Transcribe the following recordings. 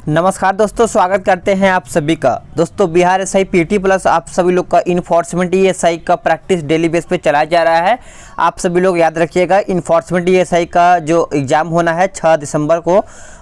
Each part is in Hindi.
नमस्कार दोस्तों, स्वागत करते हैं आप सभी का। दोस्तों बिहार एसआई पीटी प्लस आप सभी लोग का इन्फोर्समेंट ईएसआई का प्रैक्टिस डेली बेस पे चलाया जा रहा है। आप सभी लोग याद रखिएगा, इन्फोर्समेंट ईएसआई का जो एग्ज़ाम होना है 6 दिसंबर को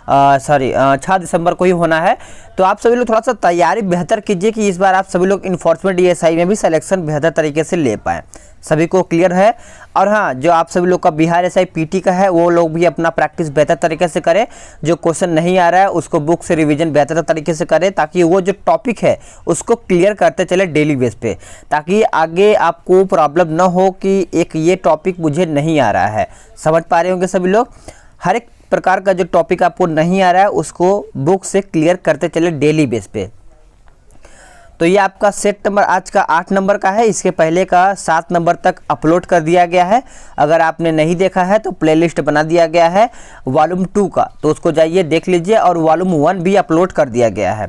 6 दिसंबर को ही होना है। तो आप सभी लोग थोड़ा सा तैयारी बेहतर कीजिए कि इस बार आप सभी लोग इन्फोर्समेंट ईएसआई में भी सिलेक्शन बेहतर तरीके से ले पाएँ। सभी को क्लियर है। और हाँ, जो आप सभी लोग का बिहार एसआई पीटी का है वो लोग भी अपना प्रैक्टिस बेहतर तरीके से करें। जो क्वेश्चन नहीं आ रहा है उसको बुक से रिवीजन बेहतर तरीके से करें, ताकि वो जो टॉपिक है उसको क्लियर करते चले डेली बेस पे, ताकि आगे आपको प्रॉब्लम ना हो कि एक ये टॉपिक मुझे नहीं आ रहा है। समझ पा रहे होंगे सभी लोग। हर एक प्रकार का जो टॉपिक आपको नहीं आ रहा है उसको बुक से क्लियर करते चले डेली बेस पे। तो ये आपका सेट नंबर आज का 8 नंबर का है। इसके पहले का 7 नंबर तक अपलोड कर दिया गया है। अगर आपने नहीं देखा है तो प्लेलिस्ट बना दिया गया है वॉल्यूम 2 का, तो उसको जाइए देख लीजिए। और वॉल्यूम 1 भी अपलोड कर दिया गया है।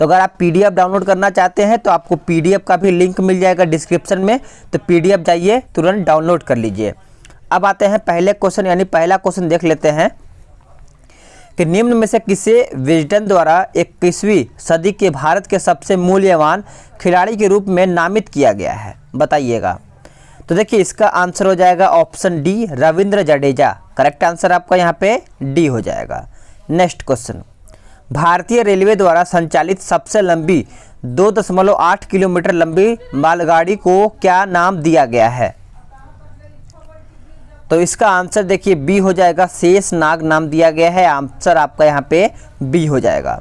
तो अगर आप पीडीएफ डाउनलोड करना चाहते हैं तो आपको पीडीएफ का भी लिंक मिल जाएगा डिस्क्रिप्शन में, तो पीडीएफ जाइए तुरंत डाउनलोड कर लीजिए। अब आते हैं पहले क्वेश्चन, यानी पहला क्वेश्चन देख लेते हैं कि निम्न में से किसे विजडन द्वारा 21वीं सदी के भारत के सबसे मूल्यवान खिलाड़ी के रूप में नामित किया गया है, बताइएगा। तो देखिए इसका आंसर हो जाएगा option D, Ravindra Jadeja. Correct answer आपका यहाँ पे डी हो जाएगा। नेक्स्ट क्वेश्चन, भारतीय रेलवे द्वारा संचालित सबसे लंबी 2.8 किलोमीटर लंबी मालगाड़ी को क्या नाम दिया गया है? तो इसका आंसर देखिए बी हो जाएगा, शेष नाग नाम दिया गया है। आंसर आपका यहाँ पे बी हो जाएगा।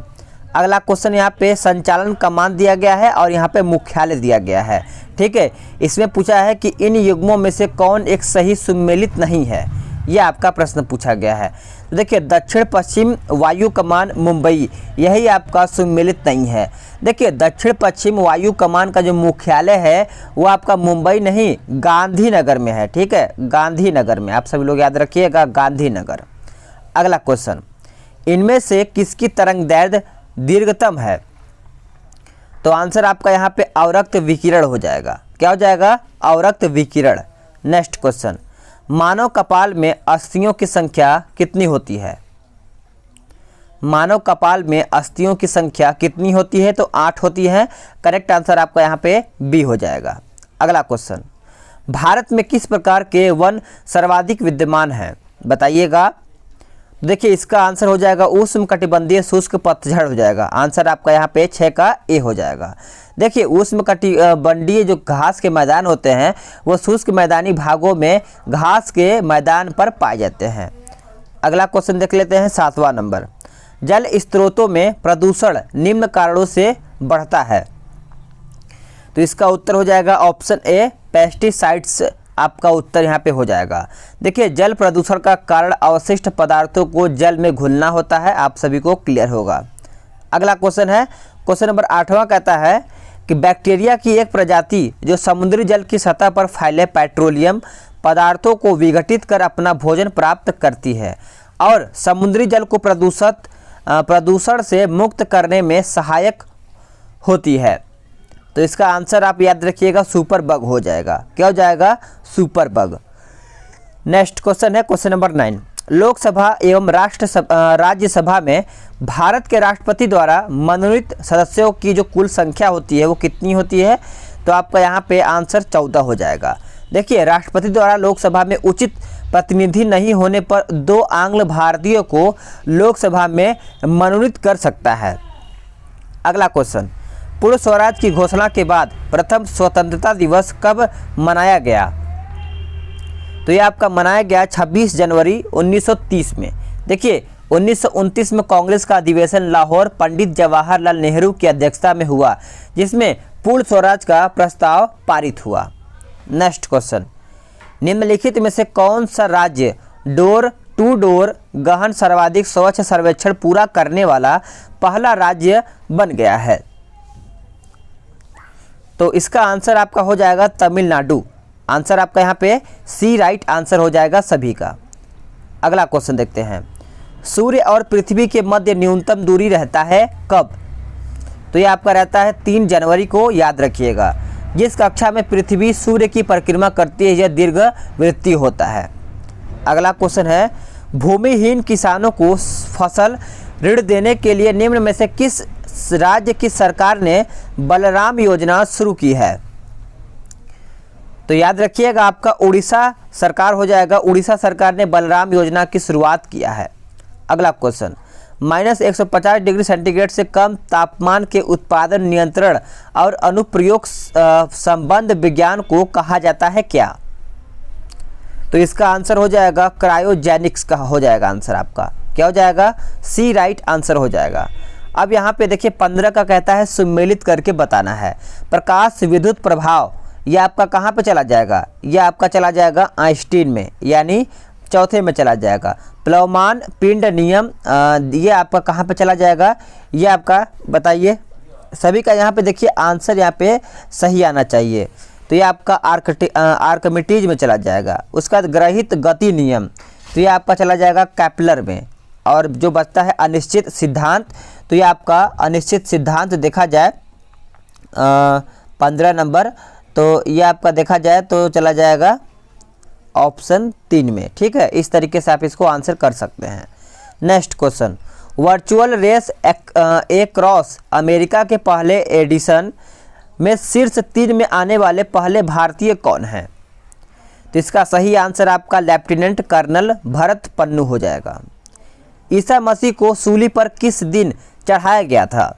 अगला क्वेश्चन, यहाँ पे संचालन कमान दिया गया है और यहाँ पे मुख्यालय दिया गया है। ठीक है, इसमें पूछा है कि इन युग्मों में से कौन एक सही सुमेलित नहीं है, ये आपका प्रश्न पूछा गया है। तो देखिए दक्षिण पश्चिम वायु कमान मुंबई, यही आपका सुमेलित नहीं है। देखिए दक्षिण पश्चिम वायु कमान का जो मुख्यालय है वो आपका मुंबई नहीं गांधीनगर में है। ठीक है, गांधीनगर में, आप सभी लोग याद रखिएगा गांधीनगर। अगला क्वेश्चन, इनमें से किसकी तरंग दैर्ध्य दीर्घतम है? तो आंसर आपका यहाँ पे अवरक्त विकिरण हो जाएगा। क्या हो जाएगा? अवरक्त विकिरण। नेक्स्ट क्वेश्चन, मानव कपाल में अस्थियों की संख्या कितनी होती है? मानव कपाल में अस्थियों की संख्या कितनी होती है? तो 8 होती है। करेक्ट आंसर आपका यहाँ पे बी हो जाएगा। अगला क्वेश्चन, भारत में किस प्रकार के वन सर्वाधिक विद्यमान हैं, बताइएगा। देखिए इसका आंसर हो जाएगा उष्णकटिबंधीय शुष्क पतझड़ हो जाएगा। आंसर आपका यहाँ पे 6 का ए हो जाएगा। देखिए उष्णकटिबंधीय जो घास के मैदान होते हैं वो शुष्क मैदानी भागों में घास के मैदान पर पाए जाते हैं। अगला क्वेश्चन देख लेते हैं 7वां नंबर, जल स्रोतों में प्रदूषण निम्न कारणों से बढ़ता है। तो इसका उत्तर हो जाएगा ऑप्शन ए, पेस्टिसाइड्स आपका उत्तर यहाँ पे हो जाएगा। देखिए जल प्रदूषण का कारण अवशिष्ट पदार्थों को जल में घुलना होता है, आप सभी को क्लियर होगा। अगला क्वेश्चन है, क्वेश्चन नंबर 8वां कहता है कि बैक्टीरिया की एक प्रजाति जो समुद्री जल की सतह पर फैले पेट्रोलियम पदार्थों को विघटित कर अपना भोजन प्राप्त करती है और समुद्री जल को प्रदूषण से मुक्त करने में सहायक होती है। तो इसका आंसर आप याद रखिएगा सुपर बग हो जाएगा। क्या हो जाएगा? Super bug. नेक्स्ट क्वेश्चन है क्वेश्चन नंबर 9, लोकसभा एवं राज्यसभा में भारत के राष्ट्रपति द्वारा मनोनीत सदस्यों की जो कुल संख्या होती है वो कितनी होती है? तो आपका यहाँ पे आंसर 14 हो जाएगा। देखिए राष्ट्रपति द्वारा लोकसभा में उचित प्रतिनिधि नहीं होने पर 2 आंग्ल भारतीयों को लोकसभा में मनोनीत कर सकता है। अगला क्वेश्चन, पूर्ण स्वराज की घोषणा के बाद प्रथम स्वतंत्रता दिवस कब मनाया गया? तो ये आपका मनाया गया 26 जनवरी 1930 में। देखिए 1929 में कांग्रेस का अधिवेशन लाहौर पंडित जवाहरलाल नेहरू की अध्यक्षता में हुआ, जिसमें पूर्ण स्वराज का प्रस्ताव पारित हुआ। नेक्स्ट क्वेश्चन, निम्नलिखित में से कौन सा राज्य डोर टू डोर गहन सर्वाधिक स्वच्छ सर्वेक्षण पूरा करने वाला पहला राज्य बन गया है? तो इसका आंसर आपका हो जाएगा तमिलनाडु। आंसर आपका यहाँ पे सी राइट आंसर हो जाएगा सभी का। अगला क्वेश्चन देखते हैं, सूर्य और पृथ्वी के मध्य न्यूनतम दूरी रहता है कब? तो ये आपका रहता है 3 जनवरी को, याद रखिएगा। जिस कक्षा में पृथ्वी सूर्य की परिक्रमा करती है यह दीर्घ वृत्ति होता है। अगला क्वेश्चन है, भूमिहीन किसानों को फसल ऋण देने के लिए निम्न में से किस राज्य की सरकार ने बलराम योजना शुरू की है? तो याद रखिएगा आपका उड़ीसा सरकार हो जाएगा। उड़ीसा सरकार ने बलराम योजना की शुरुआत किया है। अगला क्वेश्चन, -150 डिग्री सेंटीग्रेड से कम तापमान के उत्पादन नियंत्रण और अनुप्रयोग संबंध विज्ञान को कहा जाता है क्या? तो इसका आंसर हो जाएगा क्रायोजेनिक्स का हो जाएगा आंसर आपका। क्या हो जाएगा? सी राइट आंसर हो जाएगा। अब यहाँ पे देखिए 15 का कहता है सुमेलित करके बताना है। प्रकाश विद्युत प्रभाव ये आपका कहाँ पे चला जाएगा? ये आपका चला जाएगा आइंस्टीन में, यानी चौथे में चला जाएगा। प्लवमान पिंड नियम ये आपका कहाँ पे चला जाएगा? ये आपका बताइए सभी का। यहाँ पे देखिए आंसर यहाँ पे सही आना चाहिए। तो ये आपका आर्किमिडीज में चला जाएगा। उसका ग्रहित गति नियम तो ये आपका चला जाएगा कैपलर में। और जो बचता है अनिश्चित सिद्धांत, तो ये आपका अनिश्चित सिद्धांत देखा जाए 15 नंबर, तो ये आपका देखा जाए तो चला जाएगा ऑप्शन 3 में। ठीक है, इस तरीके से आप इसको आंसर कर सकते हैं। Next question, virtual race across America के पहले एडिशन में शीर्ष 3 में आने वाले पहले भारतीय कौन हैं? तो इसका सही आंसर आपका लेफ्टिनेंट कर्नल भरत पन्नू हो जाएगा। ईसा मसीह को सूली पर किस दिन चढ़ाया गया था?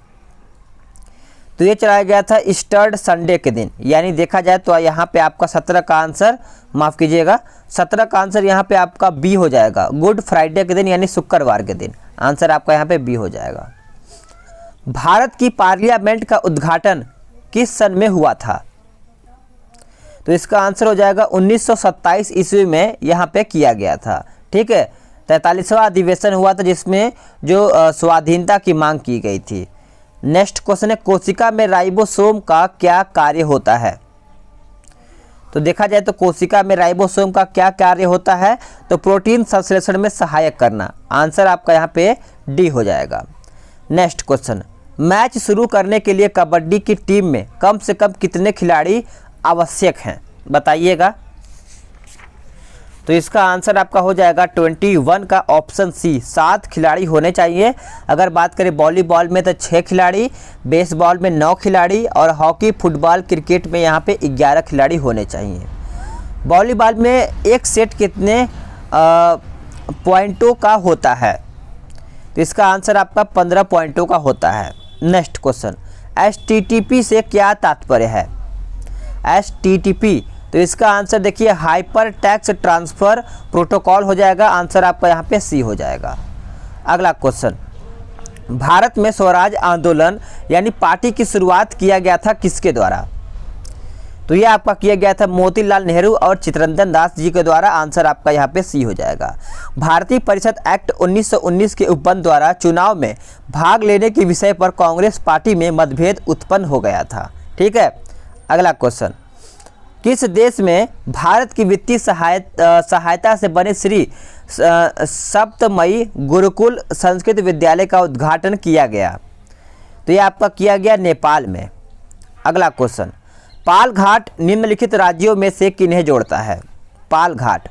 तो ये चढ़ाया गया था ईस्टर संडे के दिन, यानी देखा जाए तो यहाँ पे आपका 17 का आंसर, माफ़ कीजिएगा 17 का आंसर यहाँ पे आपका बी हो जाएगा। गुड फ्राइडे के दिन यानी शुक्रवार के दिन आंसर आपका यहाँ पे बी हो जाएगा। भारत की पार्लियामेंट का उद्घाटन किस सन में हुआ था? तो इसका आंसर हो जाएगा 1927 ईस्वी में यहाँ पे किया गया था। ठीक है, 43वां अधिवेशन हुआ था जिसमें जो स्वाधीनता की मांग की गई थी। नेक्स्ट क्वेश्चन है, कोशिका में राइबोसोम का क्या कार्य होता है? तो देखा जाए तो कोशिका में राइबोसोम का क्या कार्य होता है? तो प्रोटीन संश्लेषण में सहायक करना। आंसर आपका यहाँ पे डी हो जाएगा। नेक्स्ट क्वेश्चन, मैच शुरू करने के लिए कबड्डी की टीम में कम से कम कितने खिलाड़ी आवश्यक हैं? बताइएगा। तो इसका आंसर आपका हो जाएगा 21 का ऑप्शन सी, 7 खिलाड़ी होने चाहिए। अगर बात करें वॉलीबॉल में तो 6 खिलाड़ी, बेसबॉल में 9 खिलाड़ी और हॉकी, फुटबॉल, क्रिकेट में यहाँ पे 11 खिलाड़ी होने चाहिए। वॉलीबॉल में एक सेट कितने पॉइंटों का होता है? तो इसका आंसर आपका 15 पॉइंटों का होता है। नेक्स्ट क्वेश्चन, HTTP से क्या तात्पर्य है? HTTP तो इसका आंसर देखिए हाइपर टेक्स्ट ट्रांसफ़र प्रोटोकॉल हो जाएगा। आंसर आपका यहाँ पे सी हो जाएगा। अगला क्वेश्चन, भारत में स्वराज आंदोलन यानी पार्टी की शुरुआत किया गया था किसके द्वारा? तो ये आपका किया गया था मोतीलाल नेहरू और चित्तरंजन दास जी के द्वारा। आंसर आपका यहाँ पे सी हो जाएगा। भारतीय परिषद एक्ट 1919 के उपबंध द्वारा चुनाव में भाग लेने के विषय पर कांग्रेस पार्टी में मतभेद उत्पन्न हो गया था। ठीक है, अगला क्वेश्चन, किस देश में भारत की वित्तीय सहायता से बने श्री सप्तमयी गुरुकुल संस्कृत विद्यालय का उद्घाटन किया गया? तो ये आपका किया गया नेपाल में। अगला क्वेश्चन, पाल घाट निम्नलिखित राज्यों में से किन्हें जोड़ता है? पाल घाट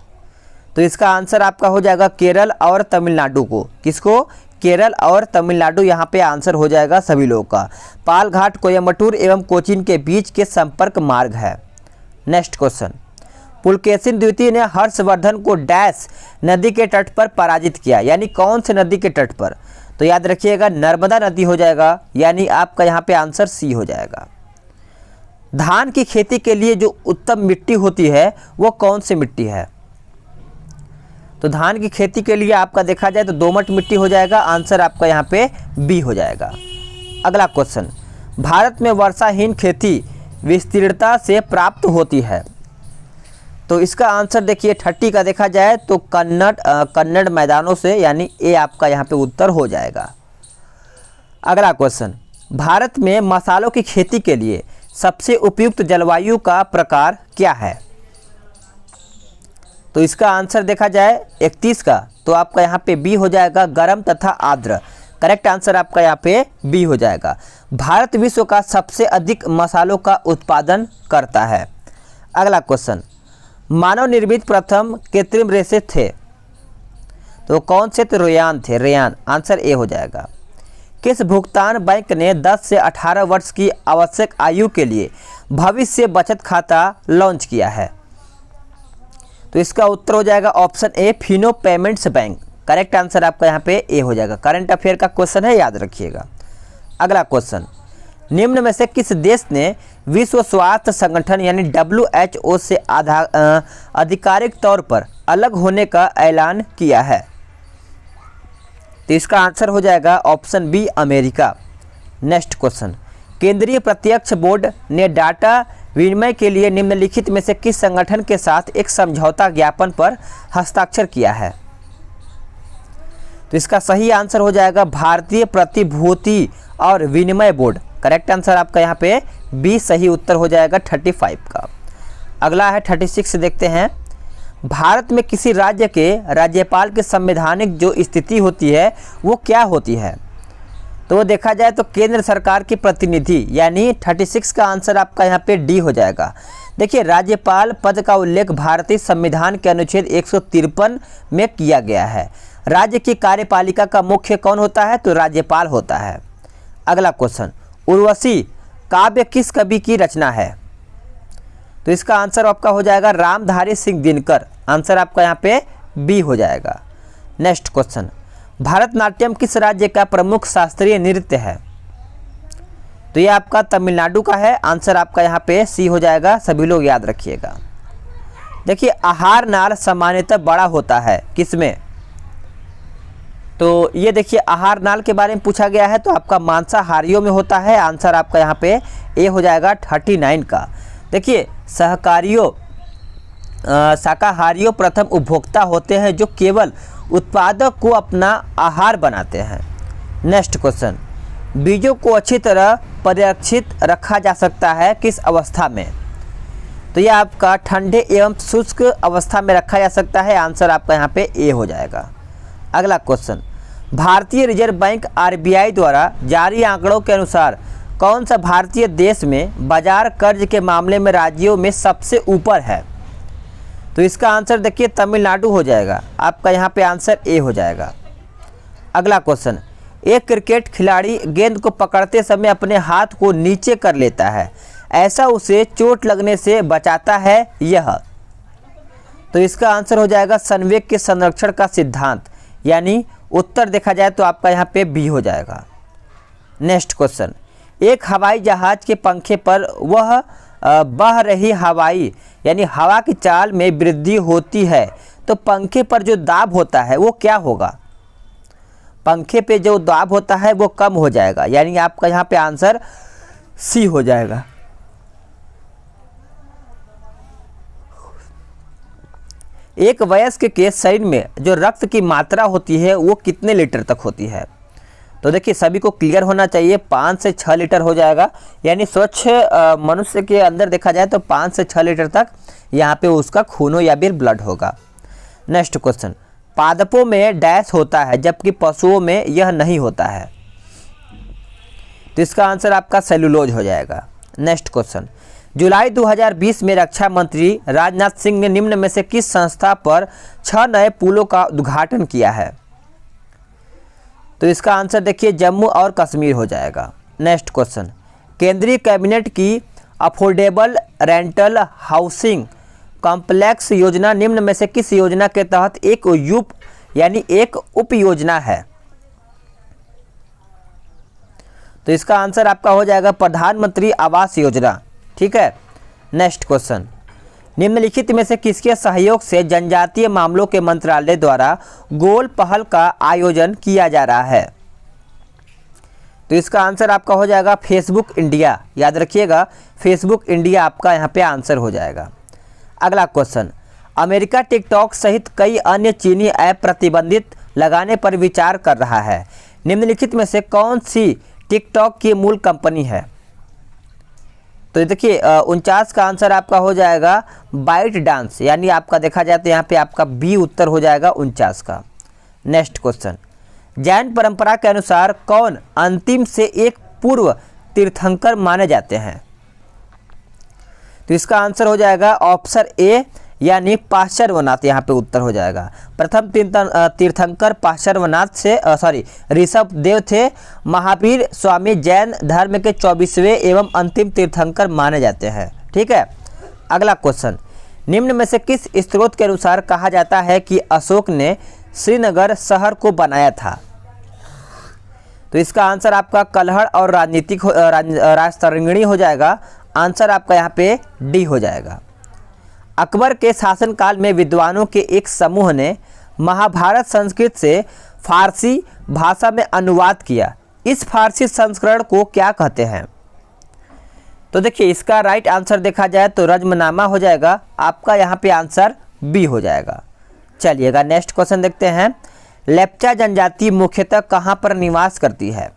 तो इसका आंसर आपका हो जाएगा केरल और तमिलनाडु को। किसको? केरल और तमिलनाडु यहाँ पे आंसर हो जाएगा सभी लोगों का। पाल घाट कोयम्बटूर एवं कोचीन के बीच के संपर्क मार्ग है। नेक्स्ट क्वेश्चन, पुलकेशिन द्वितीय ने हर्षवर्धन को डैश नदी के तट पर पराजित किया, यानी कौन से नदी के तट पर? तो याद रखिएगा नर्मदा नदी हो जाएगा, यानी आपका यहाँ पे आंसर सी हो जाएगा। धान की खेती के लिए जो उत्तम मिट्टी होती है वो कौन सी मिट्टी है? तो धान की खेती के लिए आपका देखा जाए तो दोमट मिट्टी हो जाएगा। आंसर आपका यहाँ पे बी हो जाएगा। अगला क्वेश्चन, भारत में वर्षाहीन खेती विस्तीर्णता से प्राप्त होती है? तो इसका आंसर देखिए 30 का देखा जाए तो कन्नड़ मैदानों से, यानी ए आपका यहाँ पे उत्तर हो जाएगा। अगला क्वेश्चन, भारत में मसालों की खेती के लिए सबसे उपयुक्त जलवायु का प्रकार क्या है? तो इसका आंसर देखा जाए 31 का तो आपका यहाँ पे बी हो जाएगा, गर्म तथा आर्द्र। करेक्ट आंसर आपका यहाँ पे बी हो जाएगा। भारत विश्व का सबसे अधिक मसालों का उत्पादन करता है। अगला क्वेश्चन, मानव निर्मित प्रथम कृत्रिम रेशे थे? तो कौन से? तो रेयान थे, रेयान। आंसर ए हो जाएगा। किस भुगतान बैंक ने 10 से 18 वर्ष की आवश्यक आयु के लिए भविष्य बचत खाता लॉन्च किया है? तो इसका उत्तर हो जाएगा option A, Fino payments bank. Correct answer आपका यहाँ पे ए हो जाएगा। करंट अफेयर का क्वेश्चन है, याद रखिएगा। अगला क्वेश्चन, निम्न में से किस देश ने विश्व स्वास्थ्य संगठन यानी WHO से आधिकारिक तौर पर अलग होने का ऐलान किया है? तो इसका आंसर हो जाएगा option B, America. Next question, केंद्रीय प्रत्यक्ष बोर्ड ने डाटा विनिमय के लिए निम्नलिखित में से किस संगठन के साथ एक समझौता ज्ञापन पर हस्ताक्षर किया है? तो इसका सही आंसर हो जाएगा भारतीय प्रतिभूति और विनिमय बोर्ड। करेक्ट आंसर आपका यहाँ पे बी सही उत्तर हो जाएगा 35 का। अगला है 36, देखते हैं। भारत में किसी राज्य के राज्यपाल की संवैधानिक जो स्थिति होती है वो क्या होती है? तो देखा जाए तो केंद्र सरकार की प्रतिनिधि, यानी 36 का आंसर आपका यहाँ पे डी हो जाएगा। देखिए, राज्यपाल पद का उल्लेख भारतीय संविधान के अनुच्छेद 153 में किया गया है। राज्य की कार्यपालिका का मुख्य कौन होता है? तो राज्यपाल होता है। अगला क्वेश्चन, उर्वशी काव्य किस कवि की रचना है? तो इसका आंसर आपका हो जाएगा रामधारी सिंह दिनकर। आंसर आपका यहाँ पे बी हो जाएगा। नेक्स्ट क्वेश्चन, भारतनाट्यम किस राज्य का प्रमुख शास्त्रीय नृत्य है? तो ये आपका तमिलनाडु का है। आंसर आपका यहाँ पे सी हो जाएगा। सभी लोग याद रखिएगा। देखिए, आहार नाल सामान्यतः बड़ा होता है किसमें? तो ये देखिए, आहार नाल के बारे में पूछा गया है, तो आपका मांसाहारियों में होता है। आंसर आपका यहाँ पे ए हो जाएगा 39 का। देखिए, शाकाहारियों प्रथम उपभोक्ता होते हैं जो केवल उत्पादक को अपना आहार बनाते हैं। नेक्स्ट क्वेश्चन, बीजों को अच्छी तरह परिरक्षित रखा जा सकता है किस अवस्था में? तो यह आपका ठंडे एवं शुष्क अवस्था में रखा जा सकता है। आंसर आपका यहाँ पे ए हो जाएगा। अगला क्वेश्चन, भारतीय रिजर्व बैंक RBI द्वारा जारी आंकड़ों के अनुसार कौन सा भारतीय देश में बाजार कर्ज के मामले में राज्यों में सबसे ऊपर है? तो इसका आंसर देखिए तमिलनाडु हो जाएगा। आपका यहाँ पे आंसर ए हो जाएगा। अगला क्वेश्चन, एक क्रिकेट खिलाड़ी गेंद को पकड़ते समय अपने हाथ को नीचे कर लेता है, ऐसा उसे चोट लगने से बचाता है यह? तो इसका आंसर हो जाएगा संवेग के संरक्षण का सिद्धांत, यानी उत्तर देखा जाए तो आपका यहाँ पे बी हो जाएगा। नेक्स्ट क्वेश्चन, एक हवाई जहाज के पंखे पर वह बह रही हवाई यानी हवा की चाल में वृद्धि होती है तो पंखे पर जो दाब होता है वो क्या होगा? पंखे पे जो दाब होता है वो कम हो जाएगा, यानी आपका यहाँ पे आंसर सी हो जाएगा। एक वयस्क के शरीर में जो रक्त की मात्रा होती है वो कितने लीटर तक होती है? तो देखिए, सभी को क्लियर होना चाहिए, 5 से 6 लीटर हो जाएगा। यानी स्वच्छ मनुष्य के अंदर देखा जाए तो 5 से 6 लीटर तक यहाँ पे उसका खून या फिर ब्लड होगा। नेक्स्ट क्वेश्चन, पादपों में डैश होता है जबकि पशुओं में यह नहीं होता है? तो इसका आंसर आपका सेलुलोज हो जाएगा। नेक्स्ट क्वेश्चन, जुलाई 2020 में रक्षा मंत्री राजनाथ सिंह ने निम्न में से किस संस्था पर 6 नए पुलों का उद्घाटन किया है? तो इसका आंसर देखिए जम्मू और कश्मीर हो जाएगा। नेक्स्ट क्वेश्चन, केंद्रीय कैबिनेट की अफोर्डेबल रेंटल हाउसिंग कॉम्प्लेक्स योजना निम्न में से किस योजना के तहत एक एक उप योजना है? तो इसका आंसर आपका हो जाएगा प्रधानमंत्री आवास योजना। ठीक है। नेक्स्ट क्वेश्चन, निम्नलिखित में से किसके सहयोग से जनजातीय मामलों के मंत्रालय द्वारा गोल पहल का आयोजन किया जा रहा है? तो इसका आंसर आपका हो जाएगा फेसबुक इंडिया। याद रखिएगा, फेसबुक इंडिया आपका यहाँ पे आंसर हो जाएगा। अगला क्वेश्चन, अमेरिका टिकटॉक सहित कई अन्य चीनी ऐप प्रतिबंधित लगाने पर विचार कर रहा है। निम्नलिखित में से कौन सी टिकटॉक की मूल कंपनी है? तो देखिए 49 का आंसर आपका हो जाएगा बाइट डांस, यानी आपका देखा जाए तो यहाँ पे आपका बी उत्तर हो जाएगा 49 का। नेक्स्ट क्वेश्चन, जैन परंपरा के अनुसार कौन अंतिम से एक पूर्व तीर्थंकर माने जाते हैं? तो इसका आंसर हो जाएगा ऑप्शन ए यानी पार्श्वनाथ यहाँ पे उत्तर हो जाएगा। प्रथम तीर्थंकर पार्श्वनाथ ऋषभ देव थे। महावीर स्वामी जैन धर्म के 24वें एवं अंतिम तीर्थंकर माने जाते हैं। ठीक है, अगला क्वेश्चन, निम्न में से किस स्रोत के अनुसार कहा जाता है कि अशोक ने श्रीनगर शहर को बनाया था? तो इसका आंसर आपका कलहड़ और राजतरंगिणी हो जाएगा। आंसर आपका यहाँ पे डी हो जाएगा। अकबर के शासनकाल में विद्वानों के एक समूह ने महाभारत संस्कृत से फारसी भाषा में अनुवाद किया। इस फारसी संस्करण को क्या कहते हैं? तो देखिए, इसका राइट आंसर देखा जाए तो रज्मनामा हो जाएगा। आपका यहाँ पे आंसर बी हो जाएगा। चलिएगा नेक्स्ट क्वेश्चन देखते हैं। लेप्चा जनजाति मुख्यतः कहाँ पर निवास करती है?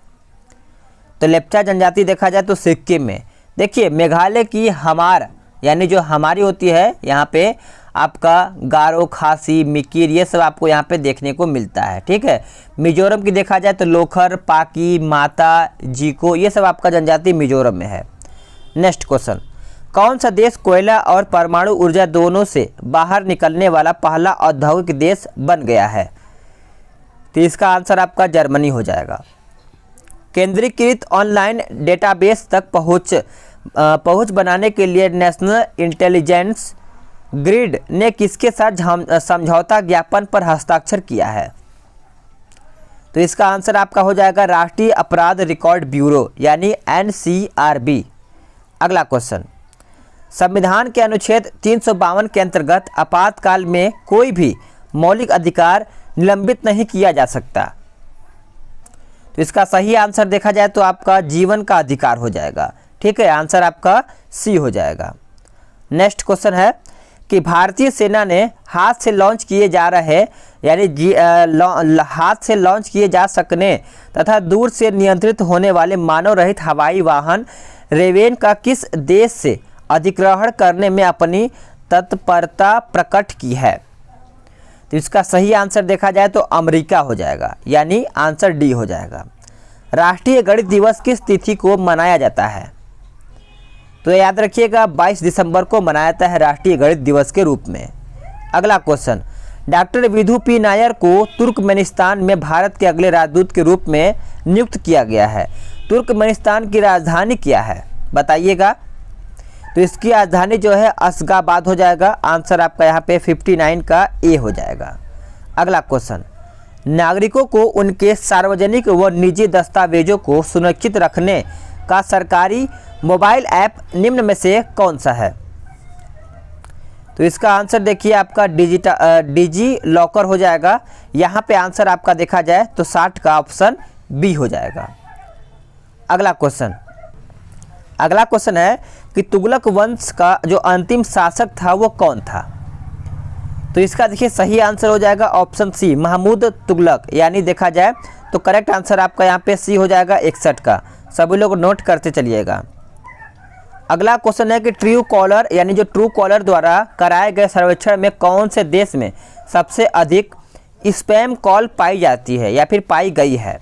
तो लेप्चा जनजाति देखा जाए तो सिक्किम में। देखिए, मेघालय की हमार यानी जो हमारी होती है, यहाँ पे आपका गारो, खासी, मिकिर ये सब आपको यहाँ पे देखने को मिलता है। ठीक है, मिजोरम की देखा जाए तो लोखर, पाकी, माता, जीको ये सब आपका जनजाति मिजोरम में है। नेक्स्ट क्वेश्चन, कौन सा देश कोयला और परमाणु ऊर्जा दोनों से बाहर निकलने वाला पहला औद्योगिक देश बन गया है? तो इसका आंसर आपका जर्मनी हो जाएगा। केंद्रीकृत ऑनलाइन डेटाबेस तक पहुंच बनाने के लिए नेशनल इंटेलिजेंस ग्रिड ने किसके साथ समझौता ज्ञापन पर हस्ताक्षर किया है? तो इसका आंसर आपका हो जाएगा राष्ट्रीय अपराध रिकॉर्ड ब्यूरो यानी NCRB। अगला क्वेश्चन, संविधान के अनुच्छेद 352 के अंतर्गत आपातकाल में कोई भी मौलिक अधिकार निलंबित नहीं किया जा सकता। तो इसका सही आंसर देखा जाए तो आपका जीवन का अधिकार हो जाएगा। ठीक है, आंसर आपका सी हो जाएगा। नेक्स्ट क्वेश्चन है कि भारतीय सेना ने हाथ से लॉन्च किए जा रहे यानी हाथ से लॉन्च किए जा सकने तथा दूर से नियंत्रित होने वाले मानव रहित हवाई वाहन रेवेन का किस देश से अधिग्रहण करने में अपनी तत्परता प्रकट की है? तो इसका सही आंसर देखा जाए तो अमेरिका हो जाएगा, यानी आंसर डी हो जाएगा। राष्ट्रीय गणित दिवस किस तिथि को मनाया जाता है? तो याद रखिएगा 22 दिसंबर को मनाया जाता है राष्ट्रीय गणित दिवस के रूप में। अगला question, doctor Vidhu P Nair को तुर्कमेनिस्तान में भारत के अगले राजदूत के रूप में नियुक्त किया गया है। तुर्कमेनिस्तान की राजधानी क्या है बताइएगा? तो इसकी राजधानी जो है अशगाबाद हो जाएगा। आंसर आपका यहाँ पे 59 का ए हो जाएगा। अगला क्वेश्चन, नागरिकों को उनके सार्वजनिक व निजी दस्तावेजों को सुरक्षित रखने का सरकारी मोबाइल ऐप निम्न में से कौन सा है? तो इसका आंसर देखिए आपका डिजी लॉकर हो जाएगा। यहाँ पे आंसर आपका देखा जाए तो 60 का ऑप्शन बी हो जाएगा। अगला क्वेश्चन है कि तुगलक वंश का जो अंतिम शासक था वो कौन था? तो इसका देखिए सही आंसर हो जाएगा ऑप्शन सी, महमूद तुगलक। यानी देखा जाए तो करेक्ट आंसर आपका यहाँ पे सी हो जाएगा 61 का। सभी लोग नोट करते चलिएगा। अगला क्वेश्चन है कि ट्रू कॉलर यानी जो ट्रू कॉलर द्वारा कराए गए सर्वेक्षण में कौन से देश में सबसे अधिक स्पैम कॉल पाई जाती है या फिर पाई गई है?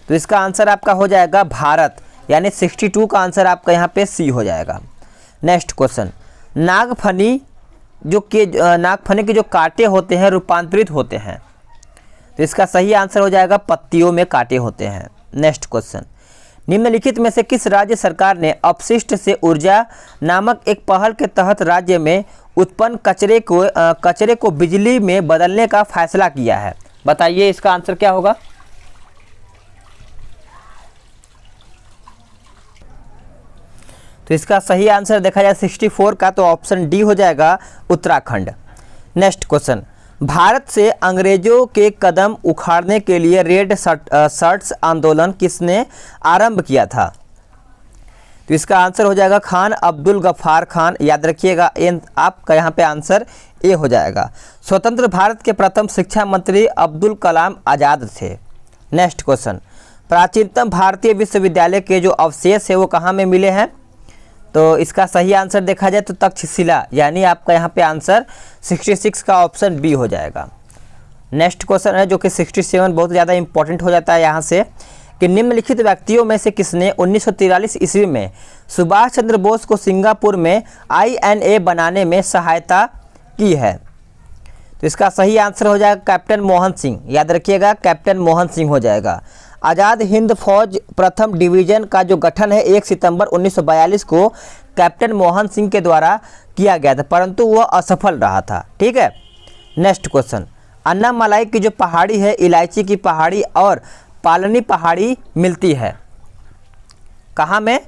तो इसका आंसर आपका हो जाएगा भारत, यानी 62 का आंसर आपका यहाँ पे सी हो जाएगा। नेक्स्ट क्वेश्चन, नागफनी के जो कांटे होते हैं रूपांतरित होते हैं। तो इसका सही आंसर हो जाएगा पत्तियों में कांटे होते हैं। नेक्स्ट क्वेश्चन, निम्नलिखित में से किस राज्य सरकार ने अपशिष्ट से ऊर्जा नामक एक पहल के तहत राज्य में उत्पन्न कचरे को बिजली में बदलने का फैसला किया है? बताइए इसका आंसर क्या होगा? तो इसका सही आंसर देखा जाए 64 का तो ऑप्शन डी हो जाएगा उत्तराखंड। नेक्स्ट क्वेश्चन, भारत से अंग्रेजों के कदम उखाड़ने के लिए रेड शर्ट्स आंदोलन किसने आरंभ किया था? तो इसका आंसर हो जाएगा खान अब्दुल गफ्फार खान। याद रखिएगा आपका यहाँ पे आंसर ए हो जाएगा। स्वतंत्र भारत के प्रथम शिक्षा मंत्री अब्दुल कलाम आज़ाद थे। नेक्स्ट क्वेश्चन, प्राचीनतम भारतीय विश्वविद्यालय के जो अवशेष है वो कहाँ में मिले हैं? तो इसका सही आंसर देखा जाए तो तक्षशिला, यानी आपका यहाँ पे आंसर 66 का ऑप्शन बी हो जाएगा। नेक्स्ट क्वेश्चन है जो कि 67 बहुत ज़्यादा इंपॉर्टेंट हो जाता है यहाँ से कि निम्नलिखित व्यक्तियों में से किसने 1943 ईस्वी में सुभाष चंद्र बोस को सिंगापुर में INA बनाने में सहायता की है? तो इसका सही आंसर हो जाएगा कैप्टन मोहन सिंह। याद रखिएगा, कैप्टन मोहन सिंह हो जाएगा। आज़ाद हिंद फौज प्रथम डिवीज़न का जो गठन है 1 सितंबर 1942 को कैप्टन मोहन सिंह के द्वारा किया गया था, परंतु वह असफल रहा था। ठीक है, नेक्स्ट क्वेश्चन। अन्नामलाई की जो पहाड़ी है, इलायची की पहाड़ी और पालनी पहाड़ी मिलती है कहाँ में?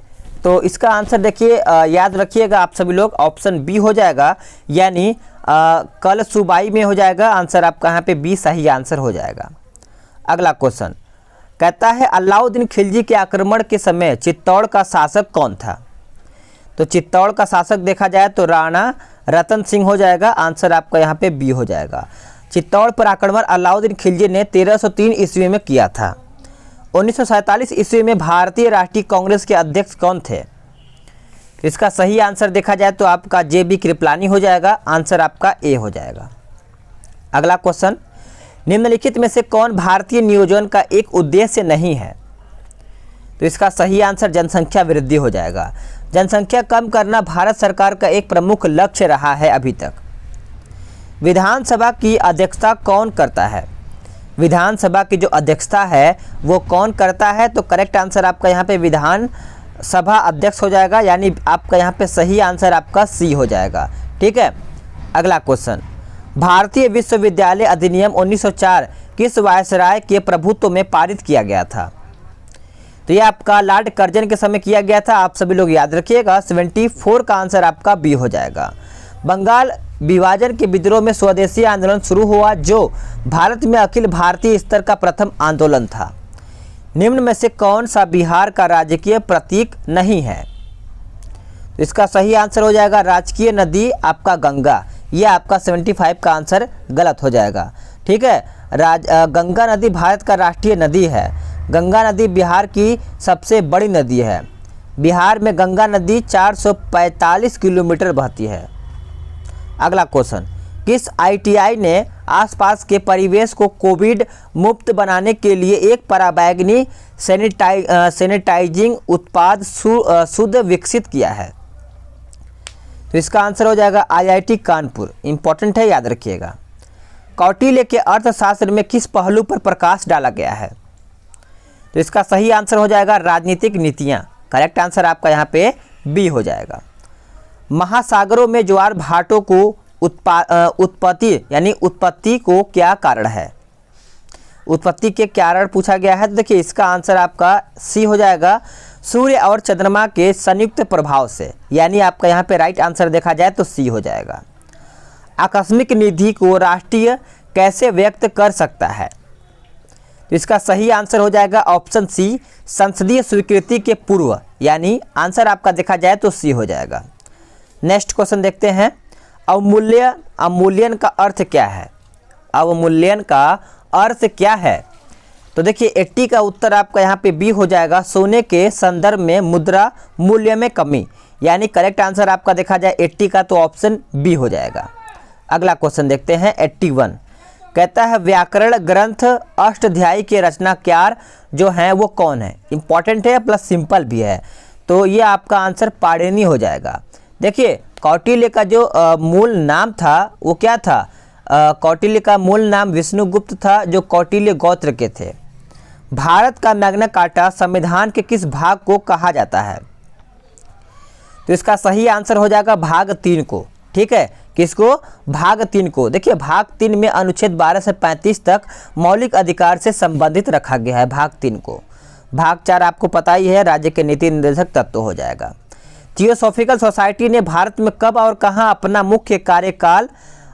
तो इसका आंसर देखिए, याद रखिएगा आप सभी लोग, ऑप्शन बी हो जाएगा, यानी कल सूबाई में हो जाएगा। आंसर आपका यहाँ पे बी सही आंसर हो जाएगा। अगला क्वेश्चन कहता है अलाउद्दीन खिलजी के आक्रमण के समय चित्तौड़ का शासक कौन था? तो चित्तौड़ का शासक देखा जाए तो राणा रतन सिंह हो जाएगा। आंसर आपका यहाँ पे बी हो जाएगा। चित्तौड़ पर आक्रमण अलाउद्दीन खिलजी ने 1303 ईस्वी में किया था। 1947 ईस्वी में भारतीय राष्ट्रीय कांग्रेस के अध्यक्ष कौन थे? इसका सही आंसर देखा जाए तो आपका जे.बी. कृपलानी हो जाएगा। आंसर आपका ए हो जाएगा। अगला क्वेश्चन, निम्नलिखित में से कौन भारतीय नियोजन का एक उद्देश्य नहीं है? तो इसका सही आंसर जनसंख्या वृद्धि हो जाएगा। जनसंख्या कम करना भारत सरकार का एक प्रमुख लक्ष्य रहा है अभी तक। विधानसभा की अध्यक्षता कौन करता है? विधानसभा की जो अध्यक्षता है वो कौन करता है? तो करेक्ट आंसर आपका यहाँ पे विधान सभा अध्यक्ष हो जाएगा, यानी आपका यहाँ पे सही आंसर आपका सी हो जाएगा। ठीक है, अगला क्वेश्चन, भारतीय विश्वविद्यालय अधिनियम 1904 किस वायसराय के प्रभुत्व में पारित किया गया था? तो ये आपका लॉर्ड कर्जन के समय किया गया था। आप सभी लोग याद रखिएगा, 74 का आंसर आपका बी हो जाएगा। बंगाल विभाजन के विद्रोह में स्वदेशी आंदोलन शुरू हुआ जो भारत में अखिल भारतीय स्तर का प्रथम आंदोलन था। निम्न में से कौन सा बिहार का राजकीय प्रतीक नहीं है? तो इसका सही आंसर हो जाएगा राजकीय नदी आपका गंगा। ये आपका 75 का आंसर गलत हो जाएगा। ठीक है, गंगा नदी भारत का राष्ट्रीय नदी है। गंगा नदी बिहार की सबसे बड़ी नदी है। बिहार में गंगा नदी 445 किलोमीटर बहती है। अगला क्वेश्चन, किस आईटीआई ने आसपास के परिवेश को कोविड मुक्त बनाने के लिए एक पराबैंगनी सैनिटाइजिंग उत्पाद शुद्ध विकसित किया है? तो इसका आंसर हो जाएगा आईआईटी कानपुर। इंपॉर्टेंट है, याद रखिएगा। कौटिल्य के अर्थशास्त्र में किस पहलू पर प्रकाश डाला गया है? तो इसका सही आंसर हो जाएगा राजनीतिक नीतियाँ। करेक्ट आंसर आपका यहाँ पे बी हो जाएगा। महासागरों में ज्वार भाटों को उत्पत्ति यानी उत्पत्ति को क्या कारण है? उत्पत्ति के कारण पूछा गया है। तो देखिए इसका आंसर आपका सी हो जाएगा, सूर्य और चंद्रमा के संयुक्त प्रभाव से, यानी आपका यहाँ पे राइट आंसर देखा जाए तो सी हो जाएगा। आकस्मिक निधि को राष्ट्रीय कैसे व्यक्त कर सकता है? तो इसका सही आंसर हो जाएगा ऑप्शन सी, संसदीय स्वीकृति के पूर्व, यानी आंसर आपका देखा जाए तो सी हो जाएगा। नेक्स्ट क्वेश्चन देखते हैं, अवमूल्यन का अर्थ क्या है? अवमूल्यन का अर्थ क्या है? तो देखिए 80 का उत्तर आपका यहाँ पे बी हो जाएगा, सोने के संदर्भ में मुद्रा मूल्य में कमी, यानी करेक्ट आंसर आपका देखा जाए 80 का तो ऑप्शन बी हो जाएगा। अगला क्वेश्चन देखते हैं 81, कहता है व्याकरण ग्रंथ अष्टाध्यायी के रचनाकार जो हैं वो कौन है? इंपॉर्टेंट है प्लस सिंपल भी है, तो ये आपका आंसर पाणिनि हो जाएगा। देखिए कौटिल्य का जो मूल नाम था वो क्या था? कौटिल्य का मूल नाम विष्णुगुप्त था, जो कौटिल्य गोत्र के थे। भारत का मैग्ना कार्टा संविधान के किस भाग को कहा जाता है? तो इसका सही आंसर हो जाएगा भाग 3 को। ठीक है, किसको? भाग 3 को। देखिए भाग 3 में अनुच्छेद 12 से 35 तक मौलिक अधिकार से संबंधित रखा गया है भाग 3 को। भाग 4 आपको पता ही है, राज्य के नीति निर्देशक तत्व हो जाएगा। थियोसॉफिकल सोसाइटी ने भारत में कब और कहां अपना मुख्य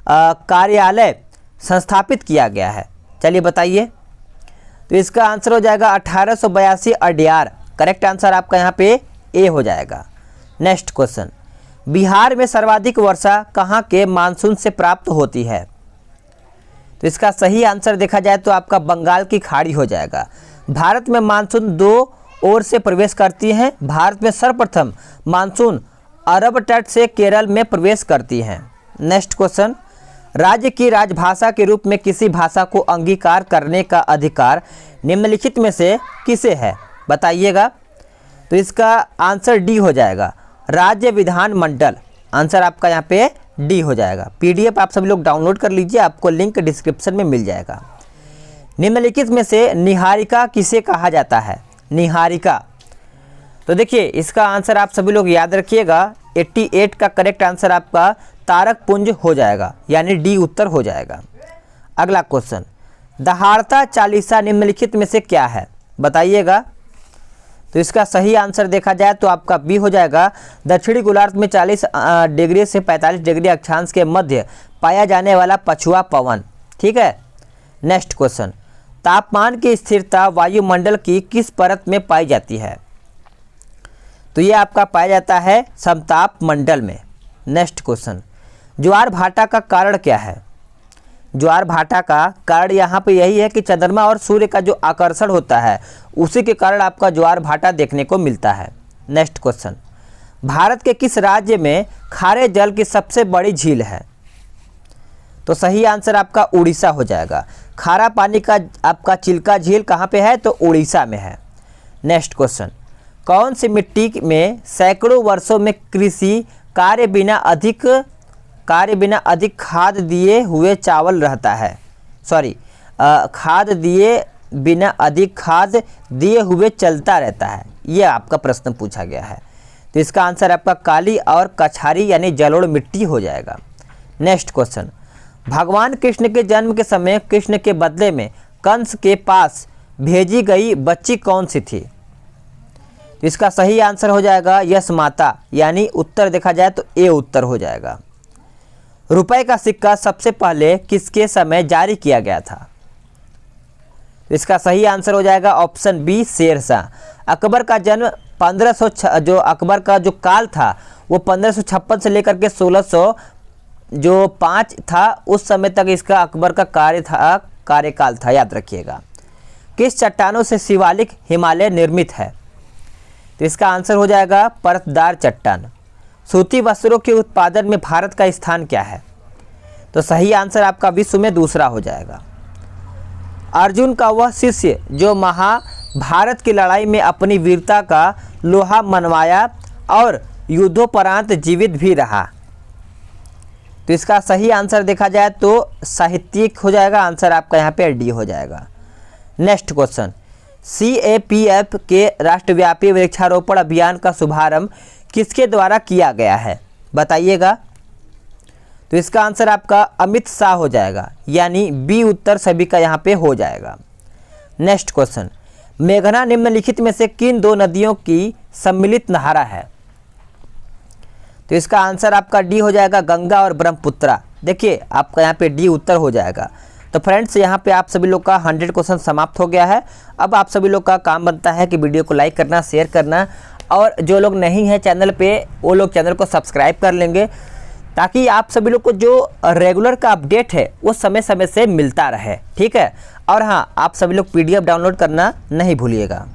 कार्यालय संस्थापित किया गया है? चलिए बताइए। तो इसका आंसर हो जाएगा 1882 अड्यार। करेक्ट आंसर आपका यहाँ पे ए हो जाएगा। नेक्स्ट क्वेश्चन, बिहार में सर्वाधिक वर्षा कहाँ के मानसून से प्राप्त होती है? तो इसका सही आंसर देखा जाए तो आपका बंगाल की खाड़ी हो जाएगा। भारत में मानसून 2 ओर से प्रवेश करती हैं। भारत में सर्वप्रथम मानसून अरब तट से केरल में प्रवेश करती हैं। नेक्स्ट क्वेश्चन, राज्य की राजभाषा के रूप में किसी भाषा को अंगीकार करने का अधिकार निम्नलिखित में से किसे है? बताइएगा। तो इसका आंसर डी हो जाएगा, राज्य विधान मंडल। आंसर आपका यहाँ पे डी हो जाएगा। पीडीएफ आप सभी लोग डाउनलोड कर लीजिए, आपको लिंक डिस्क्रिप्शन में मिल जाएगा। निम्नलिखित में से निहारिका किसे कहा जाता है? निहारिका, तो देखिए इसका आंसर आप सभी लोग याद रखिएगा, 88 का करेक्ट आंसर आपका तारक पुंज हो जाएगा, यानी डी उत्तर हो जाएगा। अगला क्वेश्चन, दहाड़ता चालीसा निम्नलिखित में से क्या है? बताइएगा। तो इसका सही आंसर देखा जाए तो आपका बी हो जाएगा। दक्षिणी गोलार्ध में 40 डिग्री से 45 डिग्री अक्षांश के मध्य पाया जाने वाला पछुआ पवन। ठीक है। नेक्स्ट क्वेश्चन, तापमान की स्थिरता वायुमंडल की किस परत में पाई जाती है? तो ये आपका पाया जाता है समताप मंडल में। नेक्स्ट क्वेश्चन, ज्वार भाटा का कारण क्या है? ज्वार भाटा का कारण यहाँ पे यही है कि चंद्रमा और सूर्य का जो आकर्षण होता है उसी के कारण आपका ज्वार भाटा देखने को मिलता है। नेक्स्ट क्वेश्चन, भारत के किस राज्य में खारे जल की सबसे बड़ी झील है? तो सही आंसर आपका उड़ीसा हो जाएगा। खारा पानी का आपका चिल्का झील कहाँ पे है? तो उड़ीसा में है। नेक्स्ट क्वेश्चन, कौन सी मिट्टी में सैकड़ों वर्षों में कृषि कार्य बिना अधिक खाद दिए हुए चावल रहता है? खाद दिए बिना अधिक खाद दिए हुए चलता रहता है, ये आपका प्रश्न पूछा गया है। तो इसका आंसर आपका काली और कछारी यानी जलोढ़ मिट्टी हो जाएगा। नेक्स्ट क्वेश्चन, भगवान कृष्ण के जन्म के समय कृष्ण के बदले में कंस के पास भेजी गई बच्ची कौन सी थी? तो इसका सही आंसर हो जाएगा यश माता, यानी उत्तर देखा जाए तो ए उत्तर हो जाएगा। रुपए का सिक्का सबसे पहले किसके समय जारी किया गया था? तो इसका सही आंसर हो जाएगा ऑप्शन बी, शेरशाह। अकबर का जन्म 1500 जो अकबर का जो काल था वो 1556 से लेकर के 1605 था, उस समय तक इसका अकबर का कार्यकाल था, याद रखिएगा। किस चट्टानों से शिवालिक हिमालय निर्मित है? तो इसका आंसर हो जाएगा परतदार चट्टान। सूती वस्त्रों के उत्पादन में भारत का स्थान क्या है? तो सही आंसर आपका विश्व में दूसरा हो जाएगा। अर्जुन का वह शिष्य जो महाभारत की लड़ाई में अपनी वीरता का लोहा मनवाया और युद्धोपरांत जीवित भी रहा। तो इसका सही आंसर देखा जाए तो साहित्यिक हो जाएगा, आंसर आपका यहाँ पे डी हो जाएगा। नेक्स्ट क्वेश्चन, CAPF के राष्ट्रव्यापी वृक्षारोपण अभियान का शुभारंभ किसके द्वारा किया गया है? बताइएगा। तो इसका आंसर आपका अमित शाह हो जाएगा, यानी बी उत्तर सभी का यहाँ पे हो जाएगा। नेक्स्ट क्वेश्चन, मेघना निम्नलिखित में से किन दो नदियों की सम्मिलित नहर है? तो इसका आंसर आपका डी हो जाएगा, गंगा और ब्रह्मपुत्रा। देखिए आपका यहाँ पे डी उत्तर हो जाएगा। तो फ्रेंड्स यहाँ पे आप सभी लोग का 100 क्वेश्चन समाप्त हो गया है। अब आप सभी लोग का काम बनता है कि वीडियो को लाइक करना, शेयर करना, और जो लोग नहीं हैं चैनल पे वो लोग चैनल को सब्सक्राइब कर लेंगे, ताकि आप सभी लोग को जो रेगुलर का अपडेट है वो समय समय से मिलता रहे। ठीक है। और हाँ, आप सभी लोग PDF डाउनलोड करना नहीं भूलिएगा।